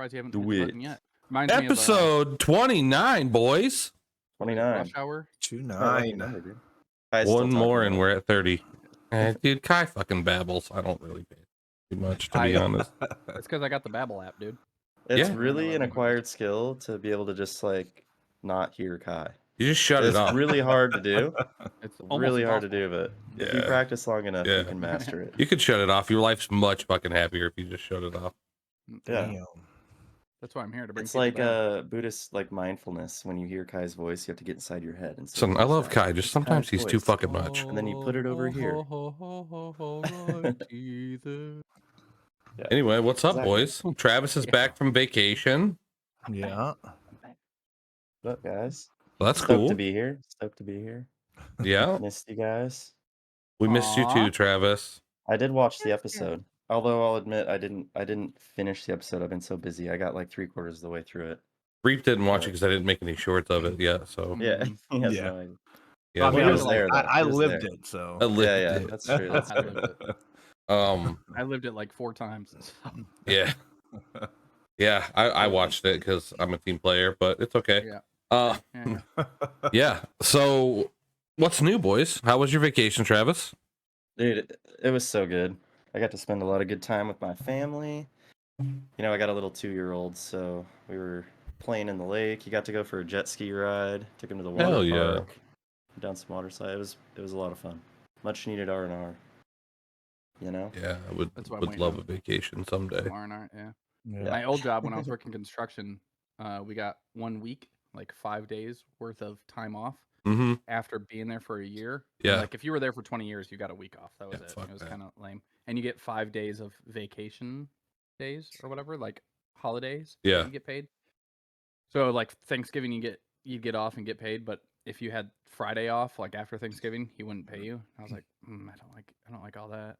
surprised you haven't Do hit the it. button yet. Reminds Episode 29, boys. me of 29. Rush Hour. 29. One more and we're at 30. Dude, Kai fucking babbles. I don't really pay too much, to be honest. It's because I got the Babel app, dude. It's Yeah. really an acquired skill to be able to just like not hear Kai. You just shut it It's off. really hard to do. It's Really almost hard to do, but if you Yeah. practice long enough, Yeah. you can master it. You could shut it off. Your life's much fucking happier if you just shut it off. Yeah. Damn. That's why I'm here to bring. It's people like down. Buddhist like mindfulness. When you hear Kai's voice, you have to get inside your head and say, Son, I love "What's Kai. that?" Just It's sometimes Kai's he's too voice. fucking much. And then you put it over here. Yeah. Anyway, what's up, Exactly. boys? Travis is back from vacation. Yeah. What's up, guys? Well, that's Stoked cool. to be here. Stoked to be here. Yeah, Missed you guys. we missed you Aw. too, Travis. I did watch the episode. Although I'll admit I didn't finish the episode. I've been so busy. I got like 3/4 of the way through it. Reap didn't watch it because I didn't make any shorts of it yet. So Yeah. He has Yeah. no idea. yeah, I mean, he I, was there, though. I He was lived there. it, so. I lived Yeah, it. that's true. That's I true. lived it. Um, I lived it like 4 times. so- yeah, yeah. I watched it because I'm a team player, but it's okay. Yeah. Yeah. Yeah. Yeah. So, what's new, boys? How was your vacation, Travis? Dude, it was so good. I got to spend a lot of good time with my family. You know, I got a little 2-year-old, so we were playing in the lake. He got to go for a jet ski ride. Took him to the water Hell yeah. park. Down some water slide. It was a lot of fun. Much needed R&R. You know? Yeah, I would That's what I'm would waiting love on. a vacation someday. R&R, yeah. Yeah. My old job when I was working construction, we got 1 week, like 5 days worth of time off Mm-hmm. after being there for a year. Yeah. Like if you were there for 20 years, you got a week off. That was Yeah, it. fuck It was that. kind of lame. And you get 5 days of vacation days or whatever, like holidays. that Yeah. You get paid. So like Thanksgiving, you get off and get paid. But if you had Friday off, like after Thanksgiving, he wouldn't pay you. I was like, I don't like all that.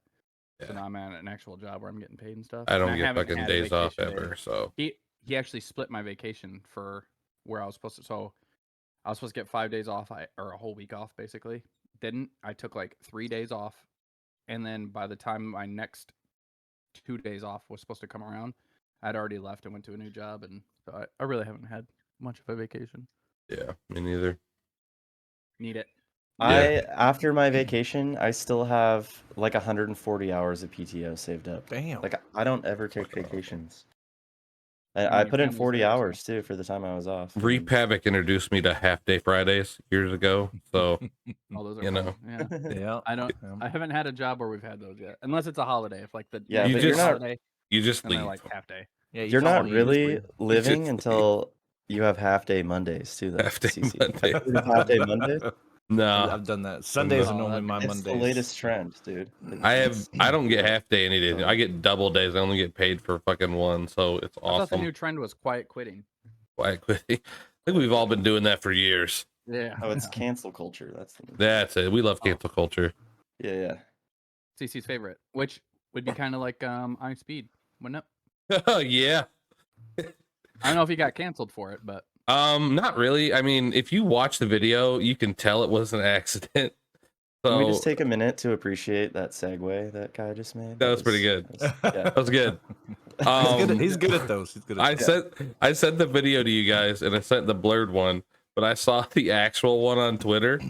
Yeah. So now I'm at an actual job where I'm getting paid and stuff. I and don't get haven't fucking had a days off vacation day. ever. So He actually split my vacation for where I was supposed to. So I was supposed to get 5 days off, or a whole week off, basically. Didn't. I took like 3 days off, and then by the time my next 2 days off was supposed to come around, I'd already left and went to a new job, and so I really haven't had much of a vacation. yeah, me neither. Need it. After my vacation, I still have like 140 hours of PTO saved up. Damn. Like I don't ever take Fucking awesome. vacations. mean, I your put in family's 40 there, so- hours too for the time I was off. Reap Havoc introduced me to half day Fridays years ago. So All those are You fun, know. Yeah. Yeah. I don't. Um, I haven't had a job where we've had those yet, unless it's a holiday. If like the Yeah, You next but day's you're a not- holiday, you just and they're leave. like half day. yeah, You're call not me, really just living leave. until you have half day Mondays too. Though, Half day CC. Monday. Half day Mondays. No, I've done that. Sundays are Oh, normally my It's Mondays. the latest trend, dude. I don't get half day any days. I get double days. I only get paid for fucking one. So it's I thought the awesome. new trend was quiet quitting. Quiet quitting. I think we've all been doing that for years. Yeah. Oh, it's cancel culture. That's the That's it. We love cancel culture. yeah. CC's favorite, which would be kind of like iSpeed, wouldn't it? Yeah. I don't know if he got canceled for it, but Not really. I mean, if you watch the video, you can tell it was an accident. Can we So just take a minute to appreciate that segue that guy just made? That was pretty good. yeah. that was good. He's good at those. He's good at those. I sent the video to you guys, and I sent the blurred one, but I saw the actual one on Twitter,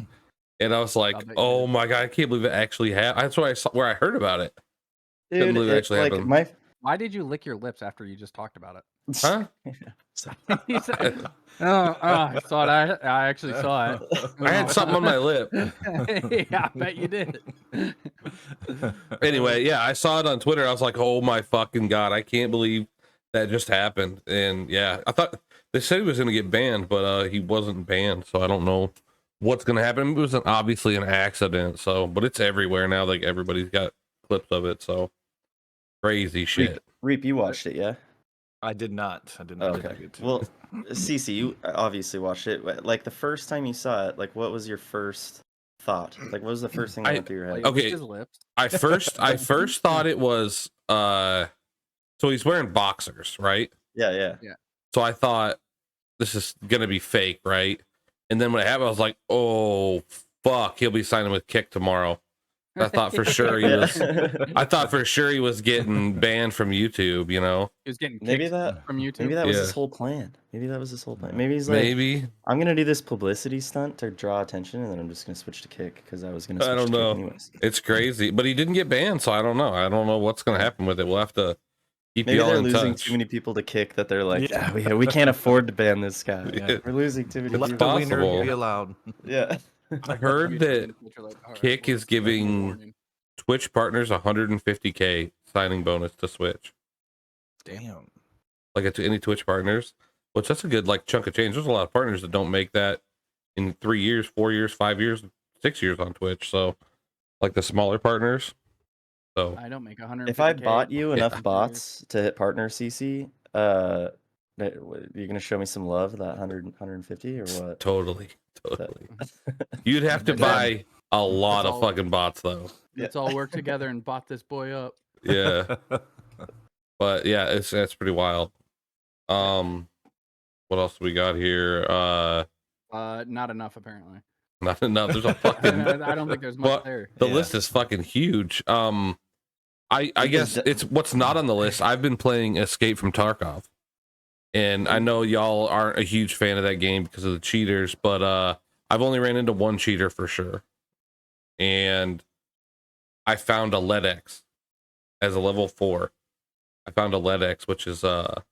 and I was like, I'll bet you "Oh did. my god, I can't believe it actually happened." That's where I saw where I heard about it. Couldn't Dude, believe it it, actually like happened. my why did you lick your lips after you just talked about it? Huh? He said, I saw it. I actually saw it. I had something on my lip. Yeah, I bet you did. Anyway, yeah, I saw it on Twitter. I was like, "Oh my fucking god, I can't believe that just happened." And yeah, I thought they said he was going to get banned, but he wasn't banned, so I don't know what's going to happen. It was obviously an accident, so but it's everywhere now. Like everybody's got clips of it, so crazy shit. Reap, you watched it, yeah? I did not. I did Oh, not. get okay. it. Well, Cece, you obviously watched it. Like the first time you saw it, like what was your first thought? Like what was the first thing that went through your head? Like, Okay. his lips. I first thought it was so he's wearing boxers, right? Yeah. So I thought this is gonna be fake, right? And then when it happened, I was like, "Oh fuck, he'll be signing with Kick tomorrow." I thought for sure he was. I thought for sure he was getting banned from YouTube. You know, He was getting Maybe kicked that from YouTube. maybe that was Yeah. his whole plan. Maybe that was his whole plan. Maybe he's like, maybe I'm gonna do this publicity stunt to draw attention, and then I'm just gonna switch to Kick because I was gonna switch I don't to know. Kick anyways. It's crazy, but he didn't get banned, so I don't know. I don't know what's gonna happen with it. We'll have to keep Maybe you all they're in losing touch. too many people to Kick that they're like, Yeah. we can't afford to ban this guy. Yeah. We're losing too many It's Let people. the winner possible. be allowed. Yeah. I heard YouTube that and Twitch are like, "All right, Kick well, is this like a giving warning." Twitch partners 150K signing bonus to Switch. Damn. Like to any Twitch partners, which that's a good like chunk of change. There's a lot of partners that don't make that in 3 years, 4 years, 5 years, 6 years on Twitch. So like the smaller partners. So I don't make 100. If I bought you enough Yeah. bots to hit partner CC, you're gonna show me some love, that 150 or what? totally. You'd have to That's buy a lot of all- fucking bots though. Let's all work together and bot this boy up. Yeah. But yeah, it's pretty wild. What else we got here? Not enough apparently. Not enough. There's a fucking I don't think there's much Well, there. the Yeah. list is fucking huge. I guess it's what's not on the list. I've been playing Escape from Tarkov, and I know y'all aren't a huge fan of that game because of the cheaters, but I've only ran into one cheater for sure, and I found a LEDX as a level 4. I found a LEDX, which is a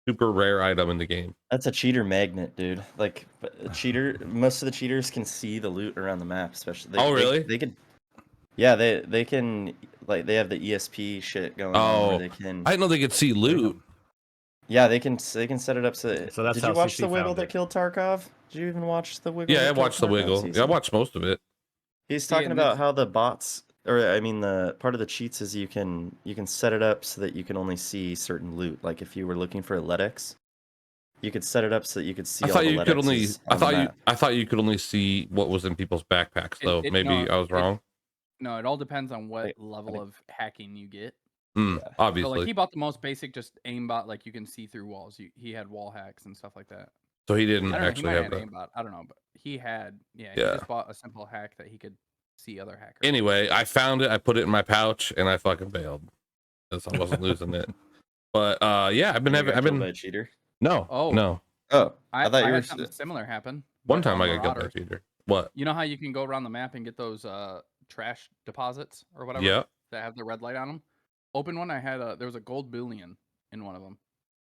super rare item in the game. That's a cheater magnet, dude. Like a cheater, most of the cheaters can see the loot around the map, especially. Oh, really? They can. Yeah, they can, like, they have the ESP shit going on where Oh, they can. I didn't know they could see loot. Yeah, they can set it up so. So that's Did how you watch CC the Wiggle found that it. killed Tarkov? Did you even watch the Wiggle? Yeah, I that killed watched the Tarkov, Wiggle. CC? Yeah, I watched most of it. He's See, talking and about this- how the bots, or I mean, the part of the cheats is you can set it up so that you can only see certain loot. Like if you were looking for a LEDX, you could set it up so that you could see. I all thought the you could only. LEDXs on the map. I thought you could only see what was in people's backpacks, though. Maybe no, I was wrong. No, it all depends on what Wait, level of hacking you get. Mm, Yeah. So obviously. like he bought the most basic, just aimbot, like you can see through walls. He had wall hacks and stuff like that. So he didn't I don't know. He actually might have have that. aimbot. I don't know, but he had. Yeah, Yeah. he just bought a simple hack that he could see other hackers. Anyway, I found it. I put it in my pouch, and I fucking bailed because I wasn't losing it. But yeah, I've been You having. got I've killed been by a cheater. no. Oh. No. Oh, I thought you had were. something similar happen. One with, time I got killed by a Marauders. cheater. What? You know how you can go around the map and get those trash deposits or whatever Yeah. that have the red light on them? Open one. I had there was a gold bullion in one of them.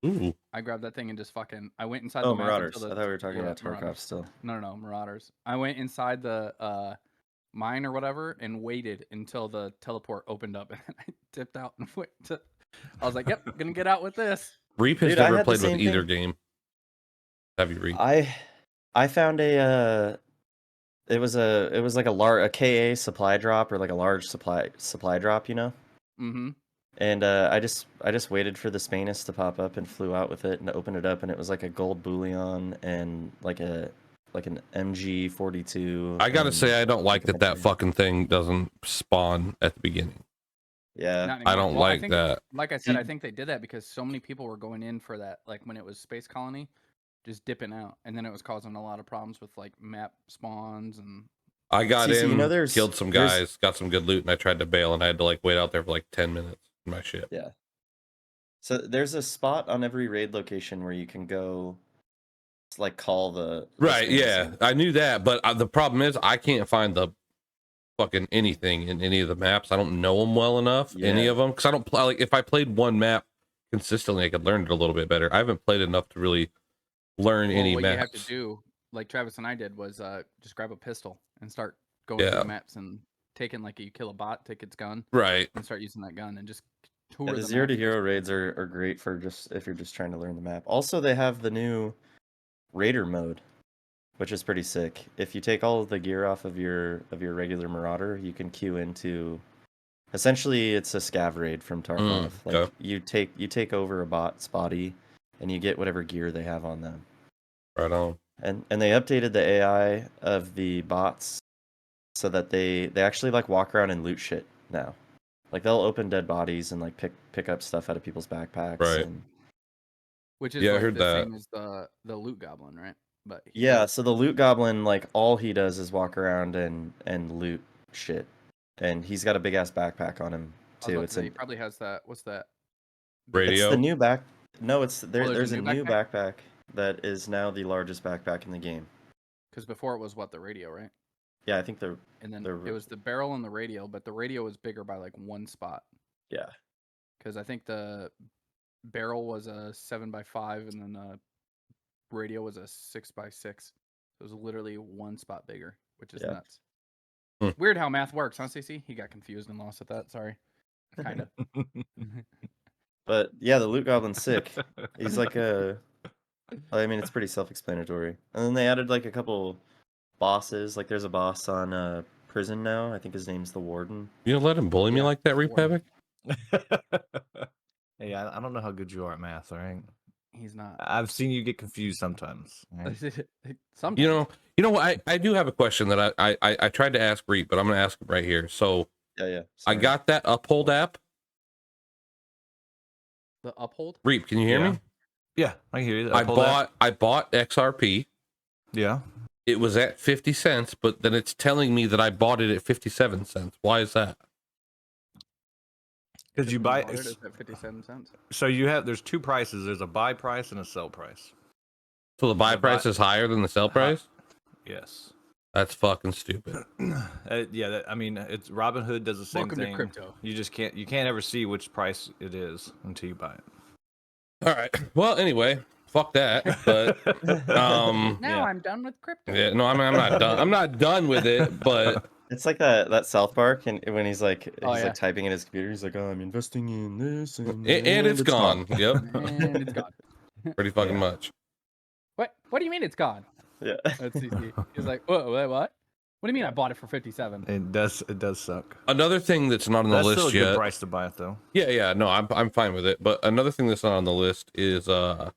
Ooh. I grabbed that thing and just fucking. I went inside Oh, the map Marauders. until I thought we were talking yeah, about Tarkov Marauders. still. No, Marauders. I went inside the mine or whatever and waited until the teleport opened up, and I tipped out and went to. I was like, "Yep, gonna get out with this." Reap has Dude, I never had the played with same either thing. game. Have you, Reap? I found a it was like a KA supply drop, or like a large supply drop, you know. Mm-hmm. And I just waited for the Spanus to pop up and flew out with it and opened it up, and it was like a gold bullion and like an MG42. I gotta and say, I don't like like a that bunch of- fucking thing doesn't spawn at the beginning. Yeah, I don't like that. Like I said, I think they did that because so many people were going in for that. Like when it was Space Colony, just dipping out, and then it was causing a lot of problems with like map spawns and. I got See, in, you know, there's- killed some there's- guys, got some good loot, and I tried to bail, and I had to like wait out there for like 10 minutes in my ship. Yeah. So there's a spot on every raid location where you can go, like, call the Right, Spanus yeah, in. I knew that, but the problem is I can't find the fucking anything in any of the maps. I don't know them well enough, any Yeah. of them, because I don't play. Like if I played one map consistently, I could learn it a little bit better. I haven't played enough to really learn any what maps. you have to do, like Travis and I did, was just grab a pistol and start going Yeah. through the maps and taking like you kill a bot, take its gun, Right. and start using that gun and just tour Yeah, the the 0 to map. hero raids are great for just if you're just trying to learn the map. Also, they have the new Raider mode, which is pretty sick. If you take all of the gear off of your regular Marauder, you can queue into. Essentially, it's a scav raid from Tarkov. Like okay. you take over a bot's body, and you get whatever gear they have on them. Right on. And they updated the AI of the bots so that they actually like walk around and loot shit now. Like they'll open dead bodies and like pick up stuff out of people's backpacks. Right. And... Which is Yeah, I like heard the that. same as the loot goblin, right? But Yeah, so the loot goblin, like all he does is walk around and loot shit. and he's got a big ass backpack on him too. It's he probably has that. What's that? Radio. It's the new back. No, it's there's there's a a new new backpack that is now the largest backpack in the game. Because before it was what, the radio, right? Yeah, I think And then it was the barrel and the radio, but the radio was bigger by like one spot. yeah. Because I think the barrel was a 7x5 and then the radio was a 6x6. It was literally one spot bigger, which is nuts. Weird how math works, huh, CC? He got confused and lost at that. Sorry. Kind of. But yeah, the loot goblin's sick. He's like I mean, it's pretty self-explanatory. And then they added like a couple bosses. Like there's a boss on prison now. I think his name's the warden. You gonna let him bully me like that, Reap Havoc? Hey, I don't know how good you are at math. All right. He's not. I've seen you get confused sometimes. Right? Sometimes. You know what? I do have a question that I tried to ask Reap, but I'm gonna ask him right here. So Yeah. I Sorry. got that Uphold app. The Uphold? Reap, can you hear me? Yeah, I hear you. I bought XRP. Yeah. It was at 50 cents, but then it's telling me that I bought it at 57 cents. Why is that? Because you buy it at 57 cents. So there's two prices. There's a buy price and a sell price. So the buy price is higher than the sell price? Yes. That's fucking stupid. I mean, it's Robinhood does the same Welcome thing. to crypto. You can't ever see which price it is until you buy it. All right. Well, anyway, fuck that. But Now I'm done with crypto. yeah, no, I'm not done. I'm not done with it, but It's like that South Park, and when he's like yeah. typing in his computer, he's like, "Oh, I'm investing in this, and it's gone. Yep. And it's gone. Pretty fucking much. What do you mean it's gone? Yeah. Let's see. He's like, what? What do you mean I bought it for 57? It does suck. Another thing that's not on the That's list still a yet. good price to buy it though. Yeah, no, I'm fine with it. But another thing that's not on the list is Call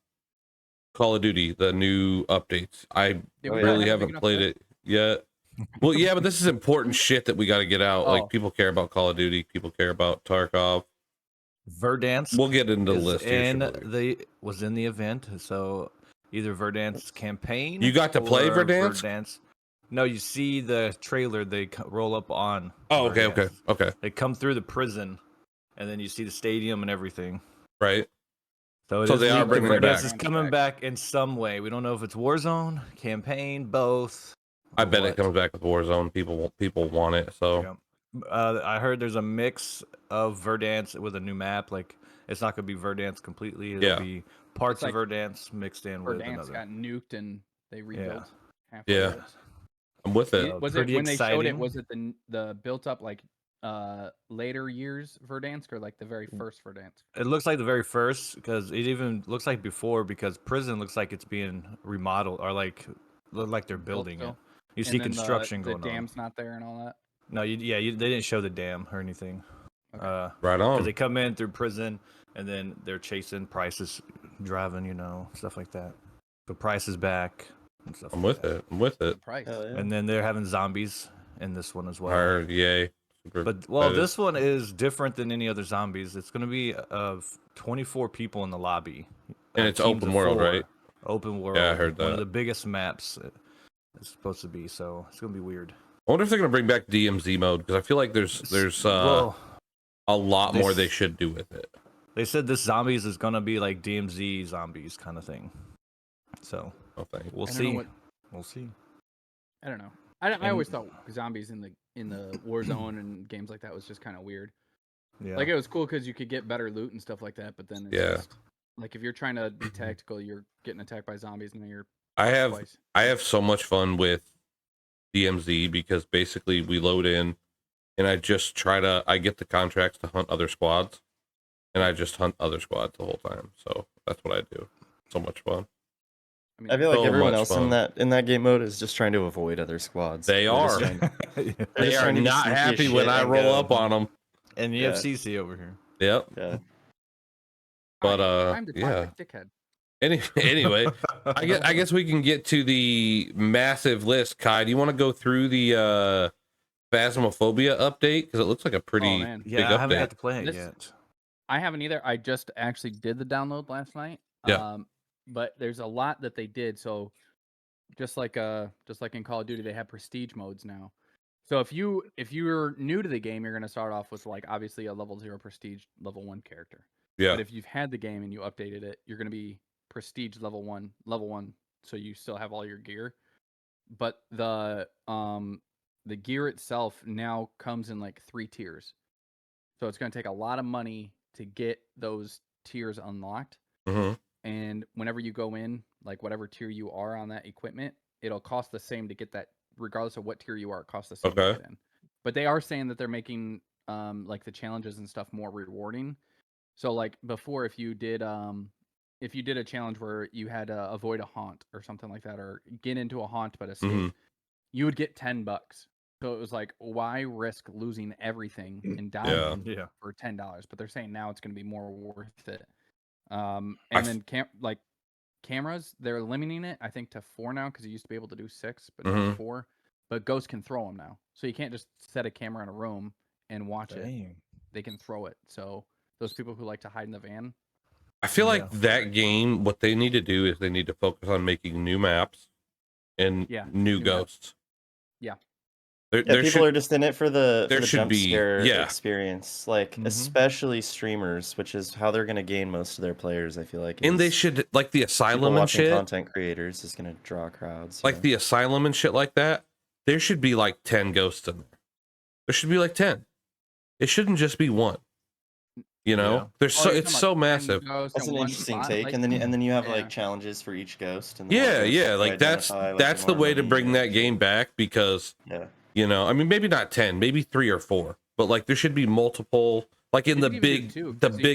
of Duty, the new updates. I really haven't played it yet. Well, yeah, but this is important shit that we got to get out. Like people care about Call of Duty, people care about Tarkov. Verdansk. We'll get into the list here. Was in the event, so either Verdansk's campaign. You got to play or Verdansk? No, you see the trailer. They roll up on. Oh, Verdansk. okay. They come through the prison, and then you see the stadium and everything. Right. So they are bringing it back. Verdansk is coming back in some way. We don't know if it's Warzone, campaign, both. I bet it comes back with Warzone. People want it. So yeah. I heard there's a mix of Verdansk with a new map. Like it's not gonna be Verdansk completely. It'll be parts of Verdansk mixed in with another. Verdansk got nuked and they rebuilt. Yeah. I'm with it. Was it when they showed it? Was it the built up like later years Verdansk or like the very first Verdansk? It looks like the very first because it even looks like before because prison looks like it's being remodeled or like look like they're building it. You see construction going on. The dam's not there and all that. No, they didn't show the dam or anything. Okay. Right on. Because they come in through prison and then they're chasing Price's driving, stuff like that. The Price is back. And stuff I'm with it. Price. And then they're having zombies in this one as well. Yay. But this one is different than any other zombies. It's going to be of 24 people in the lobby. And it's open world, right? Open world. Yeah, I heard that. One of the biggest maps it's supposed to be, so it's going to be weird. I wonder if they're going to bring back DMZ mode because I feel like there's a lot more they should do with it. They said this zombies is going to be like DMZ zombies kind of thing. So we'll see. We'll see. I don't know. I always thought zombies in the Warzone and games like that was just kind of weird. Yeah. Like it was cool because you could get better loot and stuff like that, but then it's just, like if you're trying to be tactical, you're getting attacked by zombies and then you're. I have so much fun with DMZ because basically we load in, and I just I get the contracts to hunt other squads, and I just hunt other squads the whole time. So that's what I do. So much fun. I feel like everyone else in that game mode is just trying to avoid other squads. They are. They are not happy when I roll up on them. And you have CC over here. Yep. Yeah. But I'm the dickhead. Anyway, I guess we can get to the massive list. Kai, do you want to go through the Phasmophobia update? Because it looks like a pretty big update. I haven't had to play it yet. I haven't either. I just actually did the download last night. Yeah. But there's a lot that they did. So just like in Call of Duty, they have prestige modes now. So if you're new to the game, you're gonna start off with like obviously a level 0 prestige level 1 character. Yeah. But if you've had the game and you updated it, you're gonna be prestige level 1, so you still have all your gear. But the gear itself now comes in like 3 tiers. So it's gonna take a lot of money to get those tiers unlocked. Mm-hmm. And whenever you go in, like whatever tier you are on that equipment, it'll cost the same to get that, regardless of what tier you are, it costs the same to get in. But they are saying that they're making like the challenges and stuff more rewarding. So like before, if you did a challenge where you had to avoid a haunt or something like that, or get into a haunt but escape, you would get $10. So it was like, why risk losing everything and dying for $10? But they're saying now it's going to be more worth it. And then cameras, they're limiting it, I think, to 4 now, because you used to be able to do 6, but now 4. But ghosts can throw them now, so you can't just set a camera in a room and watch it. They can throw it. So those people who like to hide in the van. I feel like that game, what they need to do is they need to focus on making new maps and new ghosts. Yeah. People are just in it for the jump scare experience, like especially streamers, which is how they're going to gain most of their players, I feel like. And they should, like the asylum and shit. Content creators is going to draw crowds. Like the asylum and shit like that. There should be like 10 ghosts in there. There should be like 10. It shouldn't just be 1. You know, there's it's so massive. That's an interesting take, like, and then you have like challenges for each ghost. And like that's the way to bring that game back, because you know, I mean, maybe not 10, maybe 3 or 4, but like there should be multiple, like in the big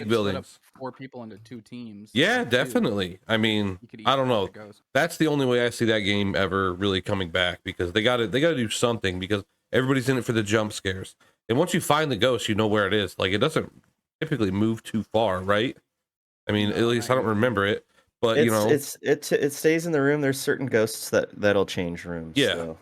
buildings. 4 people into 2 teams. Yeah, definitely. I mean, I don't know. That's the only way I see that game ever really coming back, because they got to do something, because everybody's in it for the jump scares. And once you find the ghost, you know where it is. Like, it doesn't typically move too far, right? I mean, at least I don't remember it, but you know, it stays in the room. There's certain ghosts that'll change rooms. Yeah, so.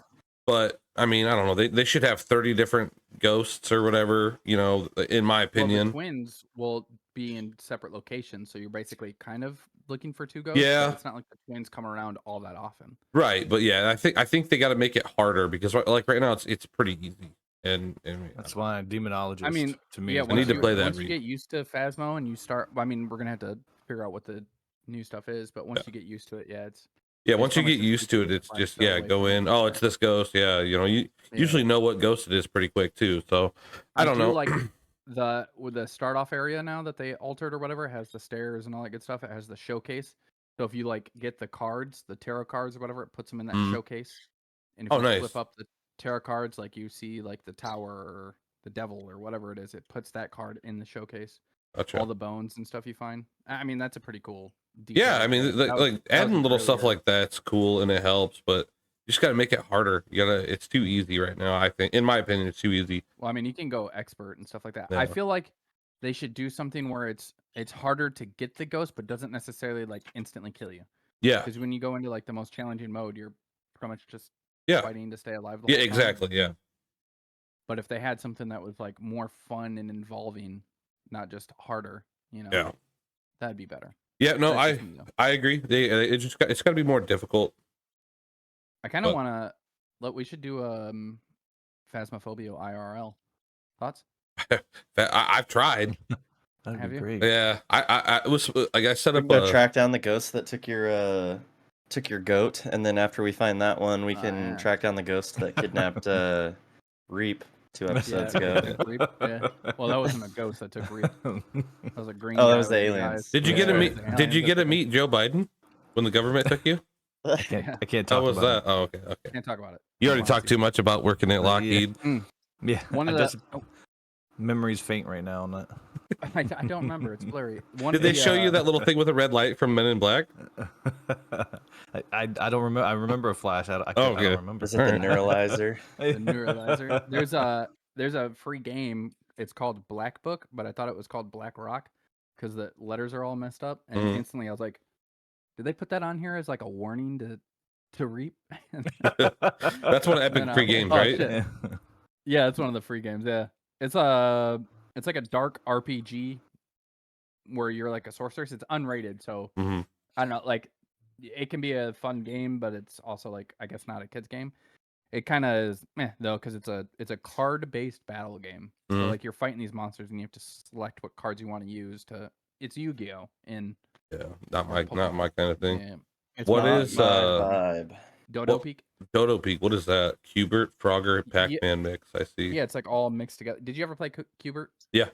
But I mean, I don't know. They should have 30 different ghosts or whatever. You know, in my opinion. Well, the twins will be in separate locations, so you're basically kind of looking for 2 ghosts. Yeah, it's not like the twins come around all that often. Right, but yeah, I think they got to make it harder, because like right now it's pretty easy. And that's why Demonologist. I mean, to me, I need to play that. Once you get used to Phasmo and you start, I mean, we're gonna have to figure out what the new stuff is, but once you get used to it, it's once you get used to it, it's just go in. Oh, it's this ghost. Yeah, you know, you usually know what ghost it is pretty quick too. So I don't know. Like with the start off area now that they altered or whatever, it has the stairs and all that good stuff. It has the showcase. So if you like get the cards, the tarot cards or whatever, it puts them in that showcase. And if you flip up the tarot cards, like you see like the tower or the devil or whatever it is, it puts that card in the showcase. Gotcha. All the bones and stuff you find. I mean, that's a pretty cool detail. Yeah, I mean, like adding little stuff like that's cool and it helps, but you just got to make it harder. It's too easy right now, I think. In my opinion, it's too easy. Well, I mean, you can go expert and stuff like that. I feel like they should do something where it's harder to get the ghost, but doesn't necessarily like instantly kill you. Yeah. Because when you go into like the most challenging mode, you're pretty much just fighting to stay alive. Yeah, exactly. Yeah. But if they had something that was like more fun and involving, not just harder, you know, that'd be better. Yeah, no, I agree. It's got to be more difficult. I kind of want to. We should do Phasmophobia IRL. Thoughts? I've tried. Have you? Great. Yeah, I was like I set up a track down the ghost that took your goat, and then after we find that one, we can track down the ghost that kidnapped Reap 2 episodes ago. Reap? Yeah. Well, that wasn't a ghost that took Reap. That was a green. Oh, that was the aliens. Did you get to meet? Did you get to meet Joe Biden when the government took you? I can't talk. How was that? Oh, okay. Can't talk about it. You already talked too much about working at Lockheed. Yeah. One of the memories faint right now on that. I don't remember. It's blurry. Did they show you that little thing with a red light from Men in Black? I don't remember. I remember a flash. I don't remember. Is it the neuralizer? The neuralizer. There's a free game. It's called Black Book, but I thought it was called Black Rock because the letters are all messed up. And instantly I was like, did they put that on here as like a warning to Reap? That's one of Epic free games, right? Yeah, it's one of the free games. Yeah, it's like a dark RPG where you're like a sorceress. It's unrated, so I don't know. Like, it can be a fun game, but it's also like I guess not a kid's game. It kind of is though, because it's a card-based battle game. So Mhm. like you're fighting these monsters, and you have to select what cards you want to use to. It's Yu-Gi-Oh! In Yeah, not or my kind of thing. yeah. It's What Not is my vibe. Dodo what- Peak? Dodo Peak? What is that? Cubert, Frogger, Yeah. Pac-Man mix. I see. Yeah, it's like all mixed together. Did you ever play Cubert? Yeah.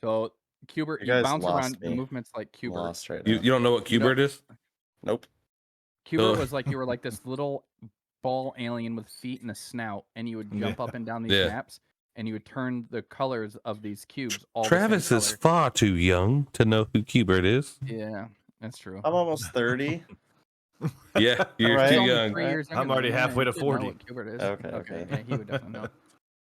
So Cubert, You you guys bounce lost around. The me. movements like I'm Cubert. lost right You now. don't know what You know- Cubert is? Nope. Cubert So- was like you were like this little ball alien with feet and a snout, and you would jump up and down these Yeah. maps, and you would turn the colors of these cubes all Travis the is same far too young to know who Cubert is. color. Yeah, that's true. I'm almost 30. Yeah, you're Right. too Only young. 3 years I'm younger already than me. halfway You to should know 40. what Cubert is. Okay. Yeah, he would definitely know.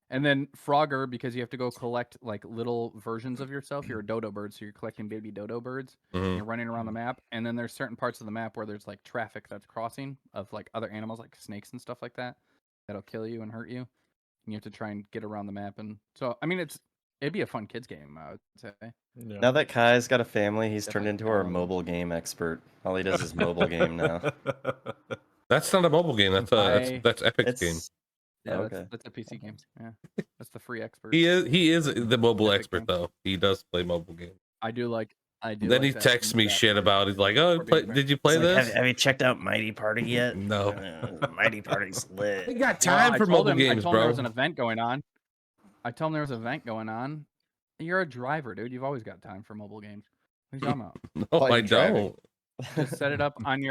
And then Frogger, because you have to go collect like little versions of yourself. You're a dodo bird, so you're collecting baby dodo birds. Mhm. You're running around the map, and then there's certain parts of the map where there's like traffic that's crossing of like other animals, like snakes and stuff like that, that'll kill you and hurt you. And you have to try and get around the map. And so, I mean, it'd be a fun kids game, I would say. Yeah. Now that Kai's got a family, he's turned Definitely into our download. mobile game expert. All he does is mobile game now. That's not a mobile game. That's Epic's game. It's Yeah, okay. that's a PC game. Yeah, that's the free expert. He is the mobile Epic expert game. though. He does play mobile games. I do. Then he that- texts me that- shit about. He's like, "Oh, For being did you play this?" Have you checked out Mighty Party yet? No. Mighty Party's lit. They got Well, time I for told mobile him- games, I told him there bro. was an event going on. I told him there was an event going on. You're a driver, dude. You've always got time for mobile games. What are you talking about? No, While I you're driving. don't. Just set it up on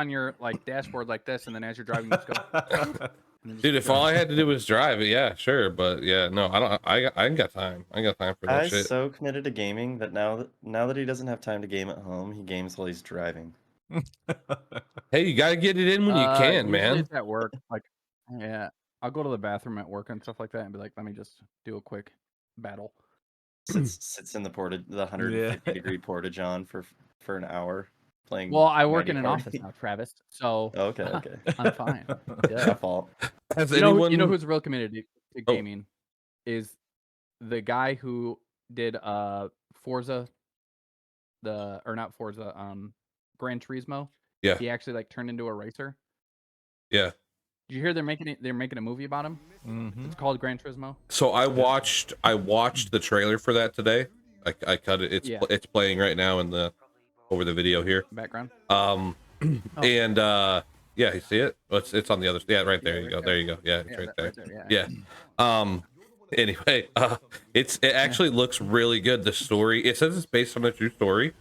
your like dashboard like this, and then as you're driving, you just go. and then just Dude, keep if all I going. had to do was drive it, yeah, sure. But yeah, no, I don't. I ain't got time. I ain't got time for that Kai's shit. so committed to gaming that now that he doesn't have time to game at home, he games while he's driving. Hey, you gotta get it in when you can, Usually man. It's at work, like, yeah, I'll go to the bathroom at work and stuff like that, and be like, let me just do a quick battle. Sits in the 150-degree portage on for an hour playing. Well, I work Mighty in an Party. office now, Travis, so Okay. I'm fine. My Yeah. fault. Has You know anyone? who's real committed to Oh. gaming is the guy who did Forza, or not Forza, Gran Turismo. Yeah. He actually like turned into a racer. Yeah. Did you hear they're making a movie about him? Mhm. It's called Gran Turismo. So I watched the trailer for that today. I cut it. Yeah. It's playing right now over the video here. Background. And yeah, you see it? It's on the other. Yeah, right there. You go. There you go. Yeah, it's right there. Yeah. Yeah. Anyway, it actually looks really good. The story. It says it's based on a true story.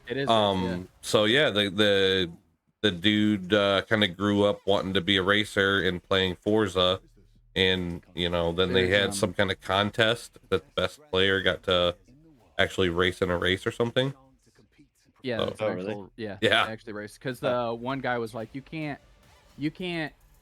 It is. Yeah. So yeah, the dude kind of grew up wanting to be a racer and playing Forza, and then they There's, had some kind of contest that the best player got to actually race in a race or something. Yeah, Oh. that's Oh, an really? actual, yeah, Yeah. they actually raced because the one guy was like, you can't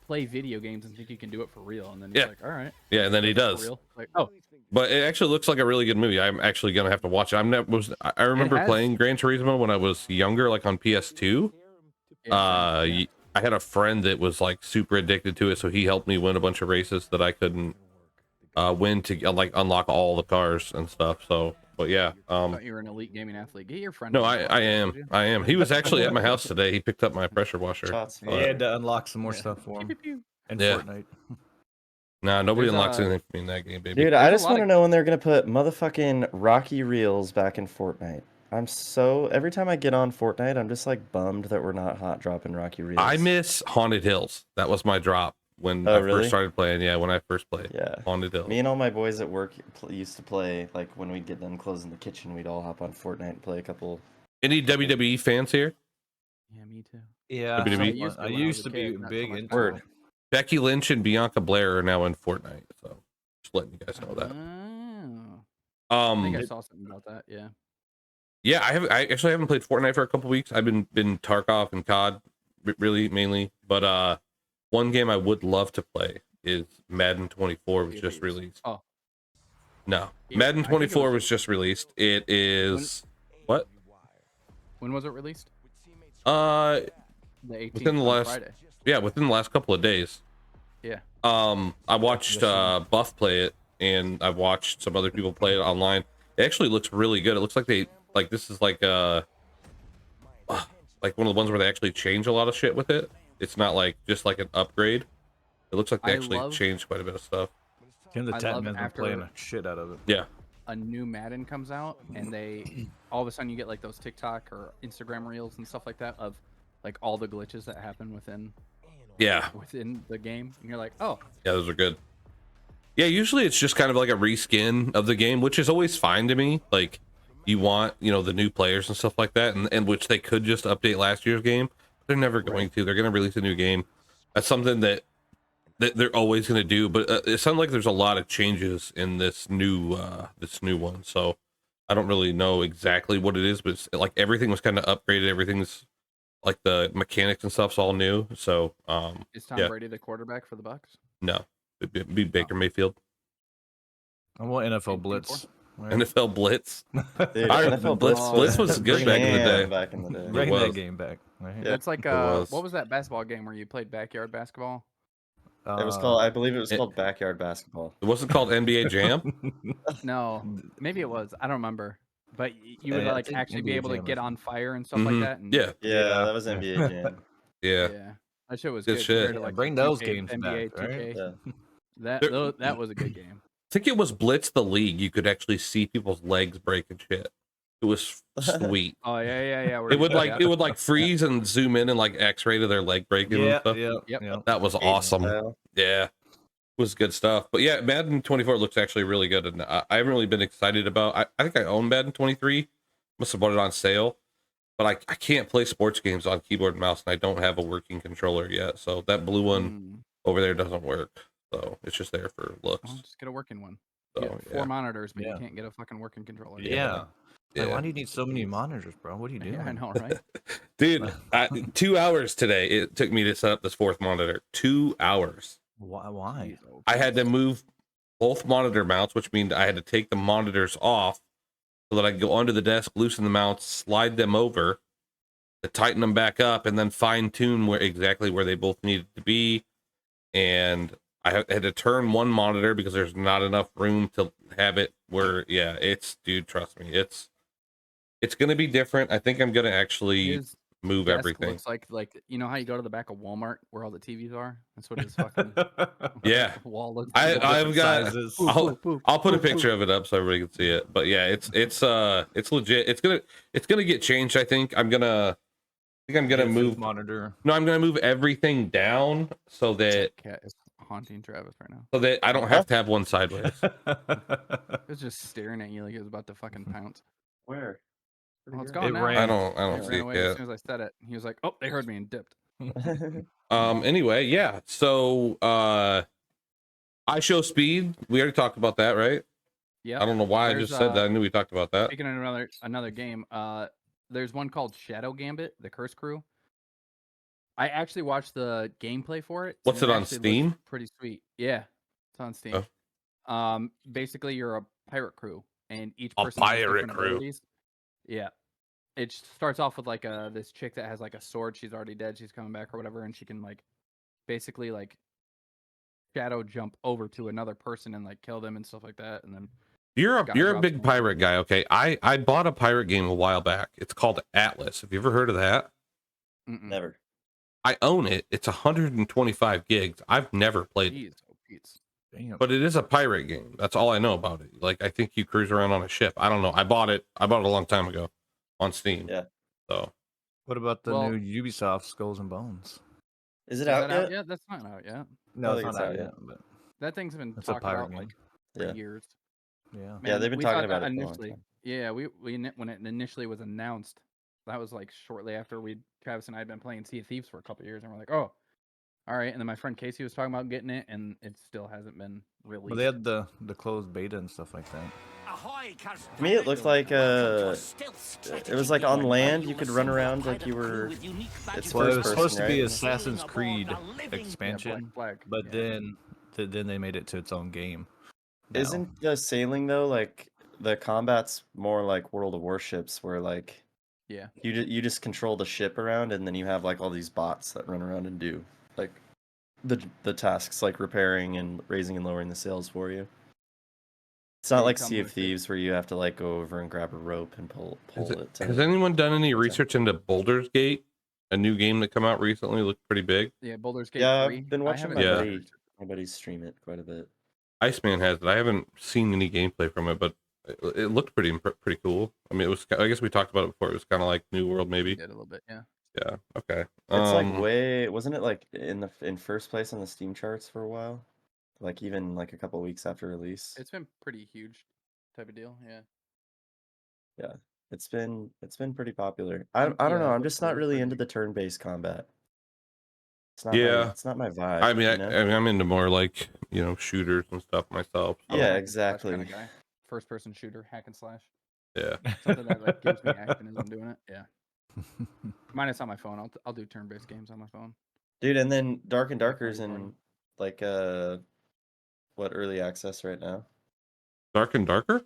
play video games and think you can do it for real, and then he's Yeah. like, all right, Yeah, and then he for does. real. Like, oh, But it actually looks like a really good movie. I'm actually gonna have to watch it. I remember has- playing Gran Turismo when I was younger, like on PS2. yeah, yeah. I had a friend that was like super addicted to it, so he helped me win a bunch of races that I couldn't win to like unlock all the cars and stuff. So, but yeah, I thought you were an elite gaming athlete. Get your friend. no, on the I podcast, would you? am. He was actually at my house today. He picked up my pressure washer. Shots He fired. had to unlock some more Yeah. stuff for him Pew, pew, in Yeah. Fortnite. Nah, nobody There's, unlocks anything for me in that game, baby. Dude, I There's a just lot want to of- know when they're gonna put motherfucking Rocky Reels back in Fortnite. Every time I get on Fortnite, I'm just like bummed that we're not hot dropping Rocky Reels. I miss Haunted Hills. That was my drop when Oh, I really? first started playing. Yeah, when I first played. Yeah. Haunted Hills. Me and all my boys at work used to play, like when we'd get them closed in the kitchen, we'd all hop on Fortnite and play a couple. Any WWE fans here? Yeah, me too. Yeah, WWE? I used to be big into Word. it. Becky Lynch and Bianca Blair are now in Fortnite, so just letting you guys know that. Oh, I think I saw something about that. Yeah. Yeah, I actually haven't played Fortnite for a couple weeks. I've been Tarkov and COD, really mainly. But one game I would love to play is Madden 24 was just released. Oh. No, Yeah, Madden I think it 24 was- was just released. It is what? When was it released? The 18th within the on last Friday. yeah, within the last couple of days. Yeah. I watched Buff play it, and I've watched some other people play it online. It actually looks really good. It looks like this is like one of the ones where they actually change a lot of shit with it. It's not like just like an upgrade. It looks like they I actually love- changed quite a bit of stuff. Kim the I Tat love Man's been after- playing the shit out of it. Yeah. A new Madden comes out, and they all of a sudden you get like those TikTok or Instagram reels and stuff like that of like all the glitches that happen within Yeah. the game, and you're like, oh, Yeah, those are good. Yeah, usually it's just kind of like a reskin of the game, which is always fine to me. Like, you want, the new players and stuff like that, and which they could just update last year's game. They're never going to. They're going to release a new game. That's something that they're always going to do. But it sounds like there's a lot of changes in this new one. So I don't really know exactly what it is, but it's like everything was kind of upgraded. Everything's like the mechanics and stuff's all new. So is Tom yeah. Brady the quarterback for the Bucks? No, it'd be Baker Mayfield. I want NFL In Blitz. NFL Blitz. Dude, I- NFL Blitz was good Bring back in the Ham day. Back in the day. Bring was. that game back. Right? Yeah. That's like it was. what was that basketball game where you played backyard basketball? It was called. I believe it was called backyard basketball. It wasn't called NBA Jam. No, maybe it was. I don't remember. But you would Yeah, I like think actually be NBA able to Jam get is- on fire and stuff Mhm. like that. And Yeah, Yeah, that was NBA Jam. yeah. yeah, that shit was Good good. shit. compared to, Yeah, like, bring the those 2K games NBA back, right? 2K. Yeah. That was a good game. I think it was Blitz the League. You could actually see people's legs break and shit. It was sweet. Oh yeah. where It you- would yeah. like freeze and zoom in and like X-ray to their leg breaking and Yeah, stuff. yeah. That was awesome. Style. Yeah, it was good stuff. But yeah, Madden 24 looks actually really good, and I haven't really been excited about. I think I own Madden 23. Must have bought it on sale, but I can't play sports games on keyboard and mouse, and I don't have a working controller yet. So that blue one Mm, over there doesn't work. So it's just there for looks. well, just get a working one. So, You get 4 monitors, but Yeah. you can't get a fucking working controller. Yeah. Like, Yeah. why do you need so many monitors, bro? What are you doing? Yeah, I know, right? Dude, 2 hours today it took me to set up this fourth monitor. 2 hours. Why? Jeez, oh, I had to move both monitor mounts, which means I had to take the monitors off so that I could go under the desk, loosen the mounts, slide them over, to tighten them back up, and then fine tune exactly where they both needed to be. And I had to turn one monitor because there's not enough room to have it where, dude, trust me, it's going to be different. I think I'm going to actually His move desk everything. looks like you know how you go to the back of Walmart where all the TVs are? That's what his fucking Yeah. wall looks I- like. I've got- Sizes. I'll put a picture of it up so everybody can see it. But yeah, it's legit. It's gonna get changed. I think I'm gonna move. monitor. No, I'm gonna move everything down so that Cat is haunting Travis right now. I don't have to have one sideways. It was just staring at you like it was about to fucking pounce. Where? Well, it's Pretty gone It now. ran. I don't It see ran it away as yet. soon as I said it. He was like, "Oh, they heard me and dipped." good. Anyway, yeah. So ishowspeed. We already talked about that, right? Yeah. I don't know why I There's, just said that. I knew we talked about that. Speaking of another game, there's one called Shadow Gambit, the Curse Crew. I actually watched the gameplay for it. What's and it on actually looks Steam? Pretty sweet. Yeah, it's on Steam. Basically, you're a pirate crew, and each A person has pirate different crew. abilities. Yeah, it starts off with like this chick that has like a sword. She's already dead. She's coming back or whatever, and she can like basically like shadow jump over to another person and like kill them and stuff like that. And then You're Guy a drops big one. pirate guy, okay? I bought a pirate game a while back. It's called Atlas. Have you ever heard of that? mm-mm. Never. I own it. It's 125 gigs. I've never played it, Jeez, oh, Pete's. Damn. but it is a pirate game. That's all I know about it. Like, I think you cruise around on a ship. I don't know. I bought it a long time ago on Steam. Yeah. So What about the Well- new Ubisoft Skulls and Bones? Is Is it that out out yet? yet? That's not out yet. No, I it's think not it's out out yet. But That thing's been It's a talked pirate about game. like for Yeah. years. yeah. Yeah, Man, they've been we talking thought about that it for a long initially. time. Yeah, we when it initially was announced, that was like shortly after Travis and I had been playing Sea of Thieves for a couple years, and we're like, oh, all right. And then my friend Casey was talking about getting it, and it still hasn't been released. Well, they had the closed beta and stuff like that. To me, it looked like it was like on land. You could run around like you were. It's Well, it first was supposed to be right? Assassin's Creed Yeah, expansion, Black Flag. but yeah. then they made it to its own game. now. Isn't the sailing though like the combat's more like World of Warships, where like Yeah. you just control the ship around, and then you have like all these bots that run around and do like the tasks like repairing and raising and lowering the sails for you. It's not Yeah, you like come Sea of with it. Thieves where you have to like go over and grab a rope and pull has, it. has anyone done any research into Baldur's Gate a new game that come out recently. Looked pretty big. Yeah, Baldur's Gate Yeah, 3. I've been watching I haven't Yeah. my buddy stream it quite a bit. Iceman has it. I haven't seen any gameplay from it, but it looked pretty cool. I mean, it was. I guess we talked about it before. It was kind of like New World, maybe. did a little bit, yeah. Yeah. Okay. It's like wasn't it like in first place on the Steam charts for a while? Like even like a couple weeks after release. It's been pretty huge type of deal, yeah. Yeah. It's been pretty popular. I don't know. I'm just not really into the turn-based combat. It's not it's not my vibe. I mean, you know? I mean, I'm into more like shooters and stuff myself. So. Yeah, Hack and slash exactly. Kind of guy. First person shooter, hack and slash. Yeah. Something that like gives me action as I'm doing it. Yeah. Minus on my phone. I'll do turn-based games on my phone. Dude, and then Dark and Darker's Recording. in like what early access right now? Dark and Darker.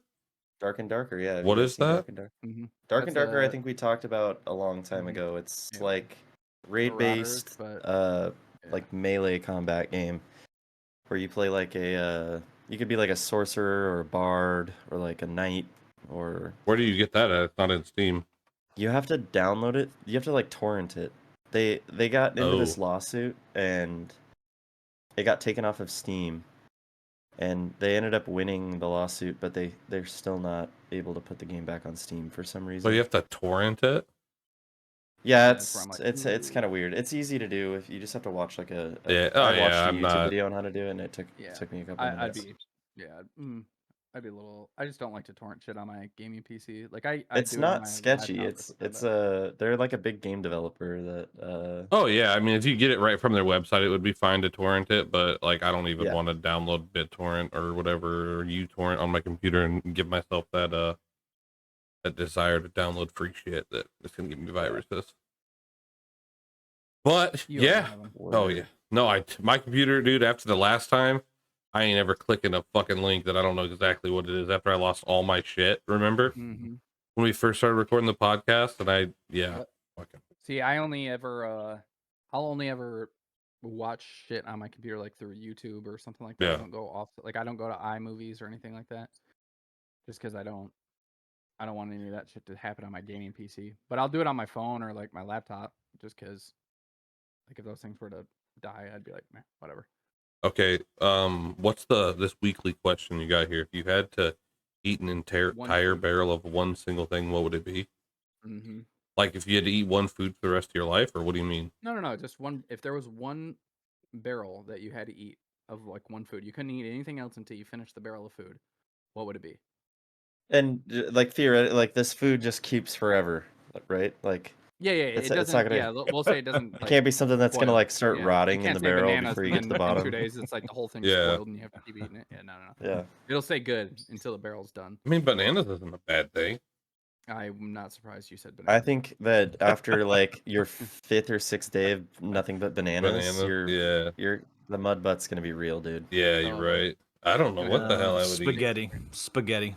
Dark and Darker, yeah. Have What you guys is seen that? Dark and Darker? Mm-hmm. Dark and Darker, I That's, think we talked about a long time Mhm. ago. It's Yeah. like Marauders, raid-based, but yeah. yeah. like melee combat game where you play like you could be like a sorcerer or a bard or like a knight or Where do you get that at? It's not in Steam. you have to download it. You have to like torrent it. They got into this Oh. lawsuit and it got taken off of Steam. And they ended up winning the lawsuit, but they're still not able to put the game back on Steam for some reason. So you have to torrent it. Yeah, that's where I'm like, it's kind of weird. It's easy to do if you just have to watch like a Yeah. I Oh, watched yeah, a I'm YouTube not- video on how to do it, and it took me a couple I'd minutes. be, yeah, I'd be a little. I just don't like to torrent shit on my gaming PC. Like I It's do it on not my sketchy. laptop or It's something, they're like a big game developer that Oh yeah, I mean, if you get it right from their website, it would be fine to torrent it. But like, I don't even Yeah. want to download BitTorrent or whatever or uTorrent on my computer and give myself that that desire to download free shit that is gonna give me viruses. But You already yeah, have 'em. oh yeah, no, my computer, dude. After the last time, I ain't ever clicking a fucking link that I don't know exactly what it is. After I lost all my shit, remember Mhm. when we first started recording the podcast? And Yep. fucking. See, I'll only ever watch shit on my computer like through YouTube or something like that. Yeah. I don't go off like I don't go to iMovies or anything like that. Just because I don't want any of that shit to happen on my gaming PC. But I'll do it on my phone or like my laptop just because like if those things were to die, I'd be like, man, whatever. Okay, what's this weekly question you got here? If you had to eat an entire One food. barrel of one single thing, what would it be? Mm-hmm. Like if you had to eat one food for the rest of your life, or what do you mean? No. Just one. If there was one barrel that you had to eat of like one food, you couldn't eat anything else until you finished the barrel of food. What would it be? and like theoretically, like this food just keeps forever, right? Like Yeah. It's It not doesn't. gonna- Yeah, we'll say it doesn't. it Like, can't be something that's gonna spoil. like start Yeah. rotting You in can't the say barrel bananas before you and get to the then in 2 bottom. days it's like the whole thing's Yeah. spoiled and you have to keep eating it. Yeah, no. Yeah. It'll stay good until the barrel's done. I mean, bananas isn't a bad thing. I'm not surprised you said I bananas. think that after like your 5th or 6th day of nothing but bananas, Yeah, the mud butt's gonna be real, dude. yeah, you're Oh. right. I don't know what the hell I would Spaghetti. eat. Spaghetti.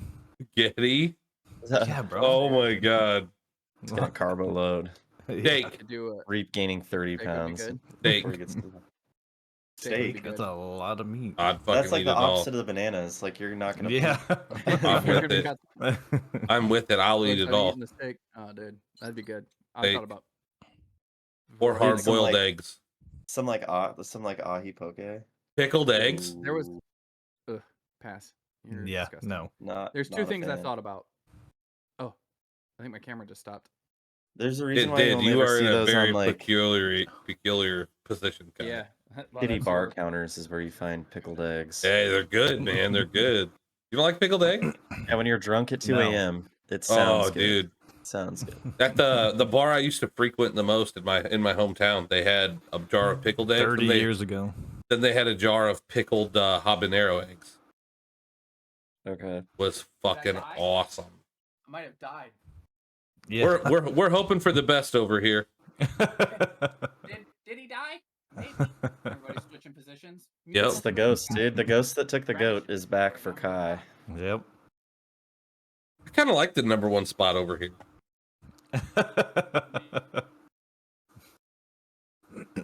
Yeah, bro. Oh my god. It's gonna carbo load. I Steak. could do it. Reap gaining 30 Steak would be pounds good. Steak. before he gets to Steak would be steak. That's good. a lot of meat. I'd fucking That's like eat the it all. opposite of the bananas. Like you're not gonna. Yeah. I'm You're with gonna it. got- I'm with it. I'll eat instead it of all. eating the steak. Oh, dude, that'd be good. I Steak. thought about. Or Dude, hard some, boiled like- eggs. some like ahi poke. Pickled eggs. There was- Ooh, Pass. You're Yeah, disgusting. no. There's not two a things I fan. thought about. Oh, I think my camera just stopped. There's a It reason why you did. only You ever are see in a those very on like peculiar position. Guy. Yeah. Well, kitty that's bar sort counters is where you find pickled eggs. Hey, they're good, man. They're good. You don't like pickled egg? And when you're drunk at 2 No. a.m., it sounds Oh, good. dude. Sounds good. At the bar I used to frequent the most in my hometown, they had a jar of pickled eggs. 30 years ago. Then they had a jar of pickled habanero eggs. Okay. Was fucking die? awesome. I might have died. Yeah. We're hoping for the best over here. Did he die? Maybe. Everybody's switching positions. Yep. It's the ghost, dude. The ghost that took the goat is back for Kai. Yep. I kind of like the number one spot over here.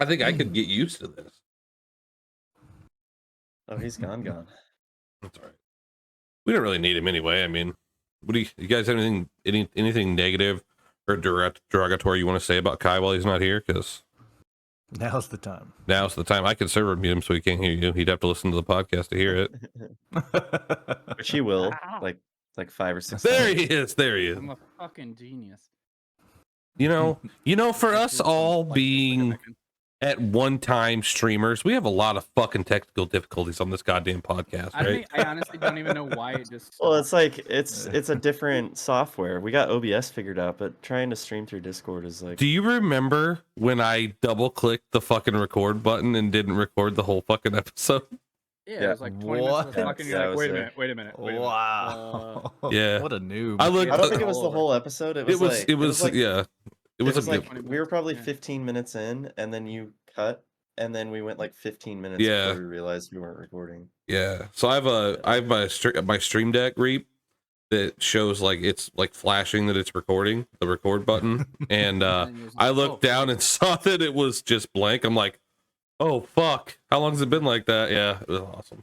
I think I could get used to this. Oh, he's gone. That's all right. We don't really need him anyway. I mean, what do you guys have anything negative or derogatory you want to say about Kai while he's not here? Because Now's the time. now's the time. I could server mute him so he can't hear you. He'd have to listen to the podcast to hear it. Which he will, Ow. like 5 or 6 There times. he is. There he is. I'm a fucking genius. You know, for us Actually, all like, being like at one time streamers, we have a lot of fucking technical difficulties on this goddamn podcast, right? I honestly don't even know why it just. Well, it's stopped. like it's a different software. We got OBS figured out, but trying to stream through Discord is like. Do you remember when I double clicked the fucking record button and didn't record the whole fucking episode? Yeah, it was like 20 minutes of What? fucking. Yeah, You're I like, was wait a there. minute, wait a minute. Wait a minute. Wow. Yeah. What a noob. I looked. I don't Yeah. think it was the whole episode. It was like It was like, yeah. It was a like good. we were probably Yeah. 15 minutes in, and then you cut, and then we went like 15 minutes Yeah. before we realized we weren't recording. Yeah. So I have my Stream Deck Reap that shows like it's like flashing that it's recording the record button, and And he was I like, looked "Oh, down and saw that it was just blank. I'm like, oh fuck, how long has it been like that? Yeah, it was awesome.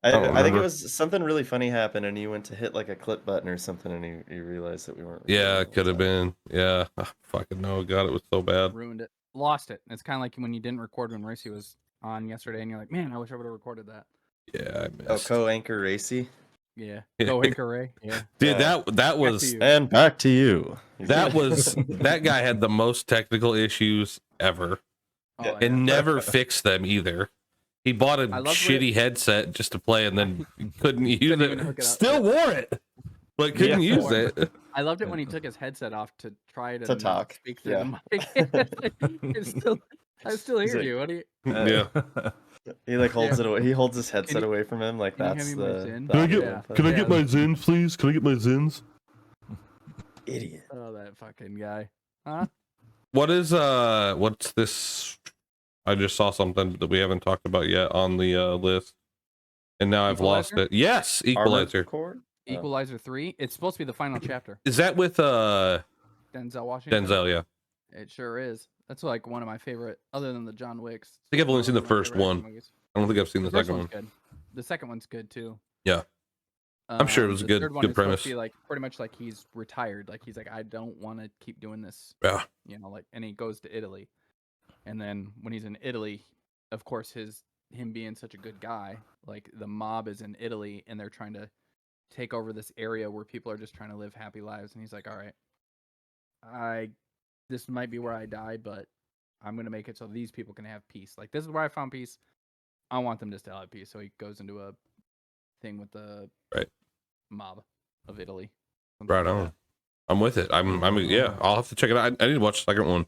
I don't think it remember. was something really funny happened, and you went to hit like a clip button or something, and you realized that we weren't. Yeah, recording it could have the whole time. been. Yeah, fucking no, God, it was so bad. ruined it, lost it. It's kind of like when you didn't record when Racy was on yesterday, and you're like, man, I wish I would have recorded that. Yeah, I Oh, missed. co-anchor Racy, Yeah, Yeah. go Anchor Ray. Yeah, Dude, Yeah. that was to you. and back to you. that was that guy had the most technical issues ever, Oh, Yeah. and never fixed them either. He bought a I loved shitty headset just to play, and then couldn't use Couldn't even it. hook it up. Still wore it, but couldn't Yeah. use it. I loved it when he took his headset off to try to To not talk. speak through Yeah. the mic. It's still, I still He's hear like, you. What do you? Yeah. He like holds Yeah. it away. He holds his headset you- away from him. Like can you that's hand me my the. Zyn? the Can I audio get- input. can I get my Zins, please? Can I get my Zins? Idiot. Oh, that fucking guy. Huh? What is what's this? I just saw something that we haven't talked about yet on the list, and now I've lost Equalizer? it. Yes, Armored Equalizer. Core? Oh. Equalizer 3. It's supposed to be the final chapter. Is that with Denzel Washington. Denzel? Yeah, It sure is. That's like one of my favorite, other than the John Wicks. I think I've only one seen the of my first favorite action one. movies. I don't think I've seen the first second one's one. good. The second one's good too. Yeah. I'm sure it was a the good- third one good is supposed premise. to be like pretty much like he's retired. Like he's like, I don't want to keep doing this. Yeah. You know, like, and he goes to Italy, and then when he's in Italy, of course, him being such a good guy, like the mob is in Italy, and they're trying to take over this area where people are just trying to live happy lives, and he's like, all right, this might be where I die, but I'm gonna make it so these people can have peace. Like this is where I found peace. I want them to still have peace. So he goes into a thing with the Right. mob of Italy. something Right like on. that. I'm with it. I'm yeah. I'll have to check it out. I need to watch the second one.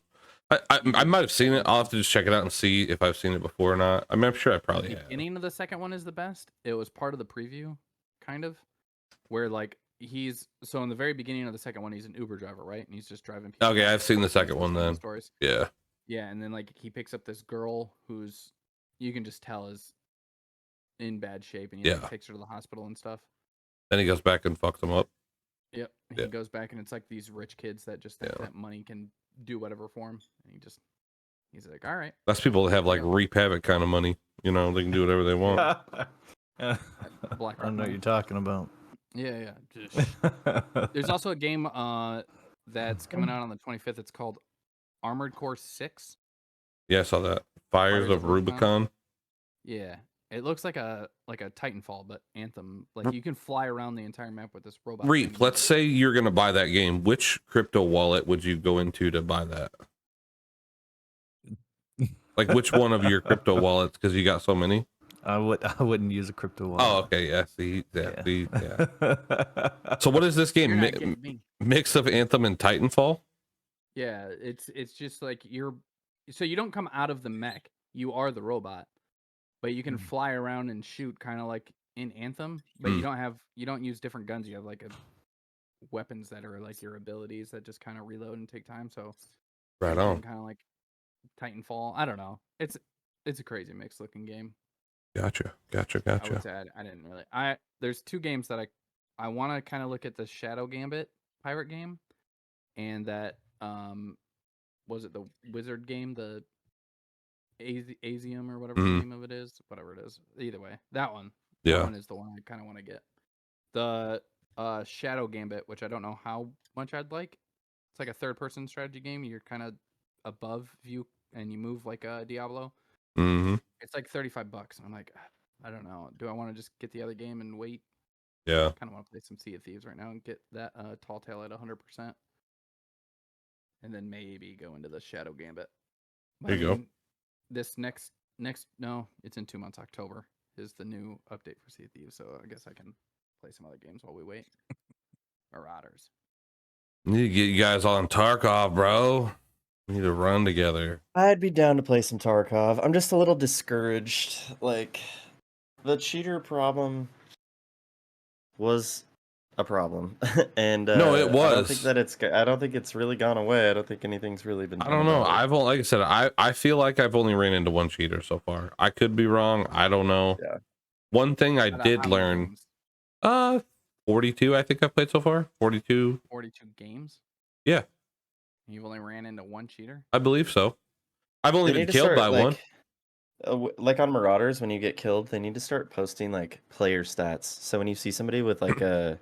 I might have seen it. I'll have to just check it out and see if I've seen it before or not. I mean, I'm sure I probably The have. beginning of the second one is the best. It was part of the preview, kind of, where like he's so in the very beginning of the second one, he's an Uber driver, right? And he's just driving people. Okay, around I've seen the and second just one telling then. Stories. Yeah. Yeah, and then like he picks up this girl who's you can just tell is in bad shape, and he like, Yeah. takes her to the hospital and stuff. Then he goes back and fucks them up. Yep. Yeah. He goes back, and it's like these rich kids that just think Yeah. that money can do whatever for him, and he's like, all right. That's people that have like Yeah. Reap Havoc kind of money. You know, they can do whatever they want. I Black don't know what Rock you're talking about. Yeah. There's also a game that's coming out on the 25th. It's called Armored Core 6. Yeah, I saw that. Fires of Rubicon. Yeah, it looks like a Titanfall, but Anthem. Like you can fly around the entire map with this robot. Reap, thing. let's say you're gonna buy that game. Which crypto wallet would you go into to buy that? Like which one of your crypto wallets? Because you got so many. I wouldn't use a crypto wallet. Oh, okay. Yeah. See. Yeah. Yeah. See, yeah. So what is this You're game? not kidding me. Mix of Anthem and Titanfall? Yeah, it's just like so you don't come out of the mech. You are the robot, but you can fly around and shoot, kind of like in Anthem. But Mm. you don't use different guns. You have like weapons that are like your abilities that just kind of reload and take time. So Right on. Kind of like Titanfall. I don't know. It's a crazy mixed looking game. Gotcha. I would say I didn't really. There's two games that I want to kind of look at the Shadow Gambit pirate game, and that was it the Wizard game, the Azium or whatever the Mhm. name of it is, whatever it is. Either way, that one. Yeah. That one is the one I kind of want to get. The Shadow Gambit, which I don't know how much I'd like. It's like a third-person strategy game. You're kind of above view, and you move like a Diablo. Mm-hmm. It's like $35. I'm like, I don't know. Do I want to just get the other game and wait? Yeah. I kind of want to play some Sea of Thieves right now and get that Tall Tale at 100%, and then maybe go into the Shadow Gambit. But, There you go. This next no, it's in 2 months. October is the new update for Sea of Thieves, so I guess I can play some other games while we wait. Marauders. Need to get you guys on Tarkov, bro. We need to run together. I'd be down to play some Tarkov. I'm just a little discouraged. Like, the cheater problem was a problem, and No, it was. I don't think it's really gone away. I don't think anything's really been. I don't know. Like I said, I feel like I've only ran into one cheater so far. I could be wrong. I don't know. Yeah. One thing I did learn. 42. I think I've played so far. 42. 42 games. Yeah. You've only ran into one cheater. I believe so. I've only been killed by one. Like on Marauders, when you get killed, they need to start posting like player stats. So when you see somebody with like a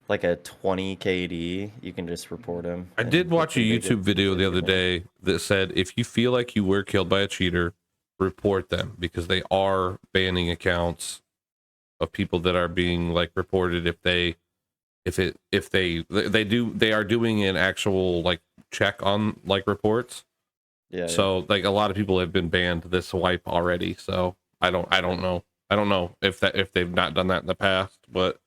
20 KD, you can just report them. I did watch a YouTube video the other day that said if you feel like you were killed by a cheater, report them, because they are banning accounts of people that are being like reported they are doing an actual like check on like reports. Yeah. So like a lot of people have been banned this wipe already. So I don't know. I don't know if they've not done that in the past, but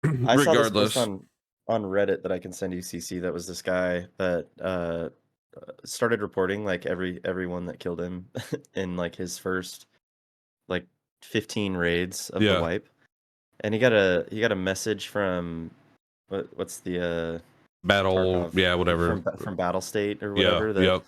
I regardless. saw this post on Reddit that I can send you, CC. That was this guy that started reporting like everyone that killed him in like his first like 15 raids of the wipe, and he got a message from what's the battle Tarkov, whatever from Battle State or whatever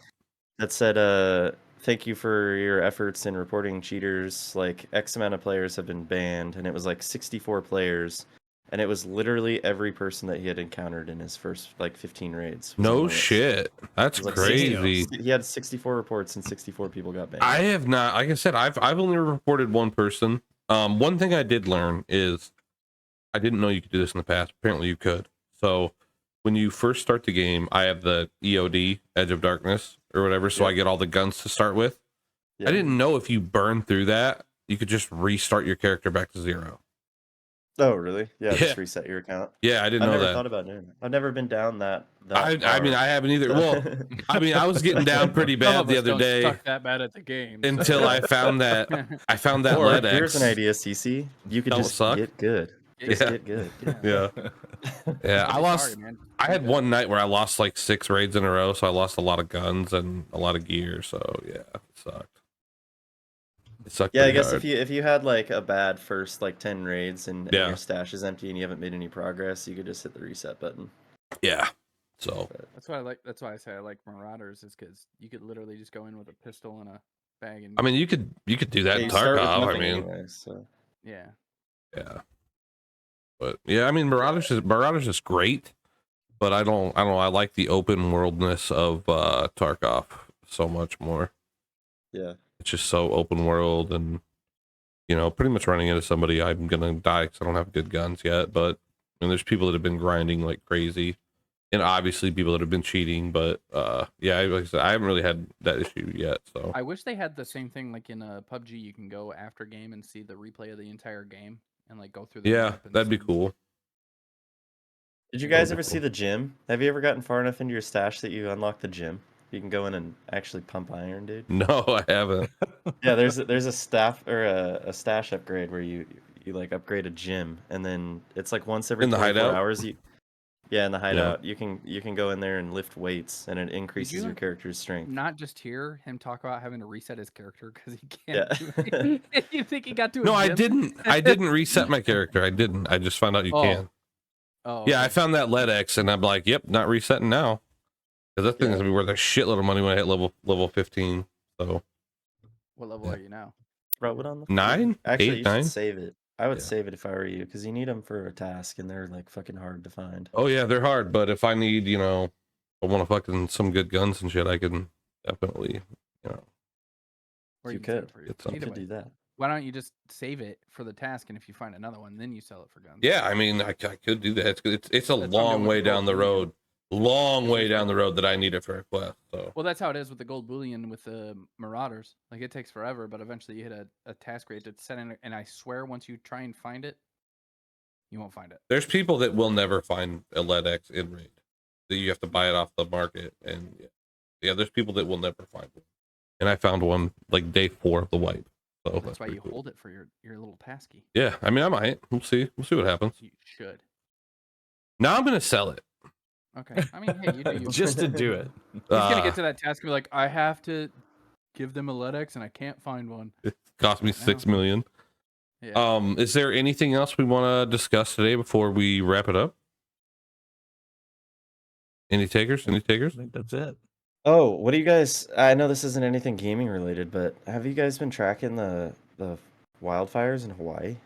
that said thank you for your efforts in reporting cheaters. Like X amount of players have been banned, and it was like 64 players. And it was literally every person that he had encountered in his first like 15 raids. No shit. That's crazy. He had 64 reports and 64 people got banned. I have not, like I said, I've only reported one person. One thing I did learn is I didn't know you could do this in the past. Apparently you could. So when you first start the game, I have the EOD, Edge of Darkness or whatever. So I get all the guns to start with. Yeah. I didn't know if you burn through that, you could just restart your character back to 0. Oh, really? Yeah, just reset your account. Yeah, I didn't know that. I've never thought about doing that. I've never been down that I mean, I haven't either. Well, I mean, I was getting down pretty bad the other day. Suck that bad at the game. Until I found that LED X. Here's an idea, CC. You could just get good. Just get good. Yeah. Yeah. I had one night where I lost like 6 raids in a row, so I lost a lot of guns and a lot of gear. So yeah, it sucked. Yeah, I guess if you had like a bad first like 10 raids and your stash is empty and you haven't made any progress, you could just hit the reset button. Yeah. So that's why I like. That's why I say I like Marauders, is because you could literally just go in with a pistol and a bag. And I mean, you could do that in Tarkov. I mean, anyway, so. Yeah. But yeah, I mean, Marauders is great, but I don't know. I like the open worldness of Tarkov so much more. Yeah. It's just so open world, and pretty much running into somebody, I'm gonna die because I don't have good guns yet. But there's people that have been grinding like crazy, and obviously people that have been cheating. But yeah, like I said, I haven't really had that issue yet. So I wish they had the same thing like in PUBG. You can go after game and see the replay of the entire game and like go through. Yeah, that'd be cool. Did you guys ever see the gym? Have you ever gotten far enough into your stash that you unlock the gym? You can go in and actually pump iron, dude. No, I haven't. Yeah, there's a staff or a stash upgrade where you like upgrade a gym, and then it's like once every 24 hours. In the hideout, you can go in there and lift weights, and it increases your character's strength. Not just hear him talk about having to reset his character because he can't. Yeah. You think he got to? No, I didn't. I didn't reset my character. I didn't. I just found out you can. Oh. Yeah, I found that LED X, and I'm like, yep, not resetting now. Because that thing's gonna be worth a shitload of money when I hit level 15. So, what level are you now? Bro, what on the 9? Actually, 8, you 9? should save it. I would save it if I were you, because you need them for a task, and they're like fucking hard to find. Oh yeah, they're hard. But if I need, I want to fucking some good guns and shit, I can definitely, You could do that. Why don't you just save it for the task, and if you find another one, then you sell it for guns? Yeah, I mean, I could do that. It's a long way down the road. long way down the road that I need it for a quest. So Well, that's how it is with the gold bullion with the Marauders. Like, it takes forever, but eventually you hit a task rate to set in, and I swear once you try and find it, you won't find it. there's people that will never find a LEDX in raid. That you have to buy it off the market, and yeah, there's people that will never find one. And I found one like day 4 of the wipe. So That's why pretty you cool. hold it for your little tasky. Yeah, I mean, I might. We'll see what happens. You should. Now I'm gonna sell it. Okay. I mean, hey, you do you. Just to do it. He's gonna get to that task and be like, I have to give them a LEDX and I can't find one. It cost me 6 million. Yeah. Is there anything else we want to discuss today before we wrap it up? Any takers? I think that's it. Oh, what do you guys? I know this isn't anything gaming related, but have you guys been tracking the wildfires in Hawaii?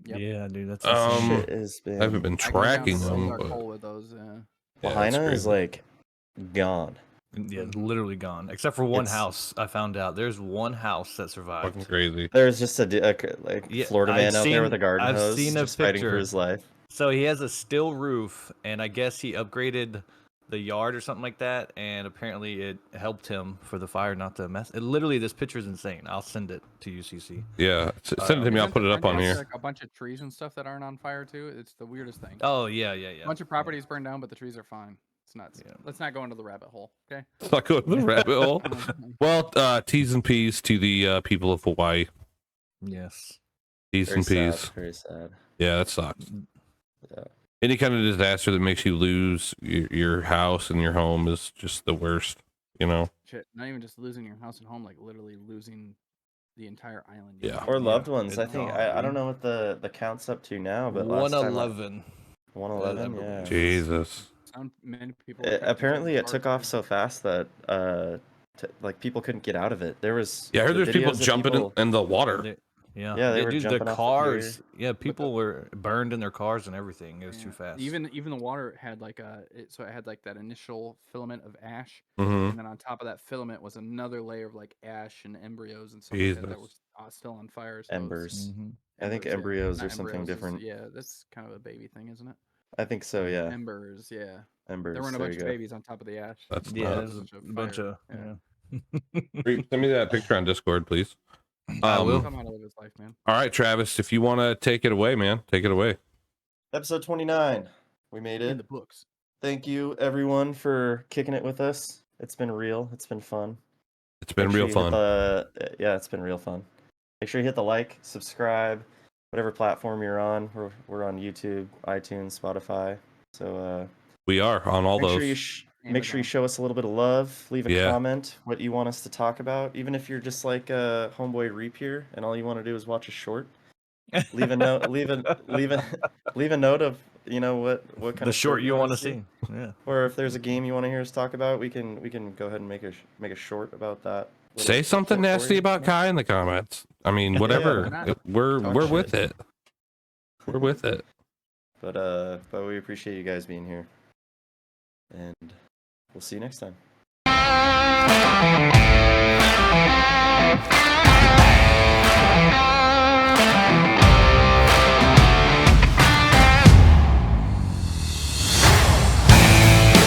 Yep. Yeah, dude, that's Shit has been. I haven't been I go down tracking to them, Dark but Hole with those. yeah, that's Lahaina is crazy. like gone. Yeah, literally gone. Except for one It's- house. I found out there's one house that survived. fucking crazy. There's just a Yeah, Florida man I've out there seen- with a garden I've hose, seen a just fighting for picture. his life. So he has a steel roof, and I guess he upgraded the yard or something like that, and apparently it helped him for the fire not to mess. Literally, this picture is insane. I'll send it to you, CC. Yeah, send it to me. I'll Isn't put it up on aren't there, here. Like a bunch of trees and stuff that aren't on fire too. It's the weirdest thing. Oh yeah. A bunch of properties burned down, but the trees are fine. It's nuts. Yeah. Let's not go into the rabbit hole. Okay. Let's not go to the rabbit hole. Well, T's and P's to the people of Hawaii. Yes. T's Very and sad. P's. Very sad. Yeah, that sucks. Yeah. Any kind of disaster that makes you lose your house and your home is just the worst, you know? Shit. Not even just losing your house and home, like literally losing the entire island. Yeah. Or loved Yeah, ones. I it's think gone, I don't dude. know what the count's up to now, but last time 111. 111. Yeah, Yeah. Jesus. Many people. were Apparently, it affected took by off so fast that like people couldn't get out of it. There was Yeah, I heard the there's people videos of jumping people- in the water. Yeah, they were dude, jumping the off the cars. pier. Yeah, people were burned in their cars and everything. It was Yeah. too fast. Even the water had like so it had like that initial filament of ash, Mm-hmm. and then on top of that filament was another layer of like ash and embryos and stuff like that Jesus. was still on fire. So Embers. Mhm. I think yeah. embryos Not are something embryos, different. Yeah, that's kind of a baby thing, isn't it? I think so. Yeah, Embers. Yeah. embers. There weren't a there bunch you of go. babies on top of the ash. That's Yeah, nuts. there's Bunch of a bunch fire, of yeah. Send me that picture on Discord, please. I will. Come out of his life, man. All right, Travis, if you want to take it away, man, take it away. Episode 29. We made In the it. books. Thank you, everyone, for kicking it with us. It's been real. It's been fun. It's been Make sure real you hit fun. yeah, it's been real fun. Make sure you hit the like, subscribe, whatever platform you're on. We're on YouTube, iTunes, Spotify. So We are on all make those. sure you make sure you show us a little bit of love. Leave a Yeah. comment what you want us to talk about. Even if you're just like homeboy Reap here and all you want to do is watch a short. Leave a note. Leave a note of what kind The of short you want wanna to see. Yeah. or if there's a game you want to hear us talk about, we can go ahead and make a short about that. little Say something short nasty story. about Kai in the comments. I mean, whatever. not? We're Talk with shit. it. We're with it. But we appreciate you guys being here, and we'll see you next time.